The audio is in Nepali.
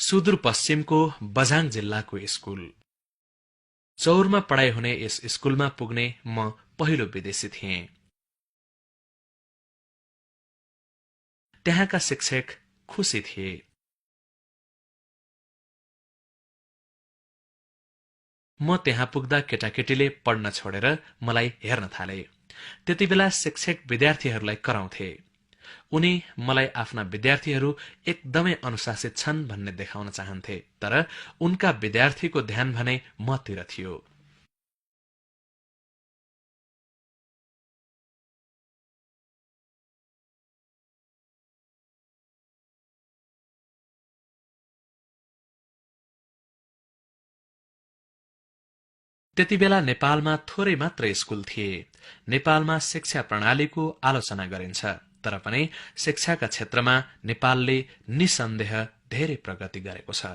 सुदूरपश्चिमको बझाङ जिल्लाको स्कूल। चौरमा पढाइ हुने यस स्कूलमा पुग्ने म पहिलो विदेशी थिएँ। त्यहाँका शिक्षक खुसी थिए। म त्यहाँ पुग्दा केटाकेटीले पढ्न छोडेर मलाई हेर्न थाले। त्यतिबेला शिक्षक विद्यार्थीहरूलाई कराउँथे। उनी मलाई आफ्ना विद्यार्थीहरू एकदमै अनुशासित छन् भन्ने देखाउन चाहन्थे, तर उनका विद्यार्थीको ध्यान भने मतिर थियो। त्यतिबेला नेपालमा थोरै मात्र स्कूल थिए। नेपालमा शिक्षा प्रणालीको आलोचना गरिन्छ, तर पनि शिक्षाका क्षेत्रमा नेपालले निसन्देह धेरै प्रगति गरेको छ।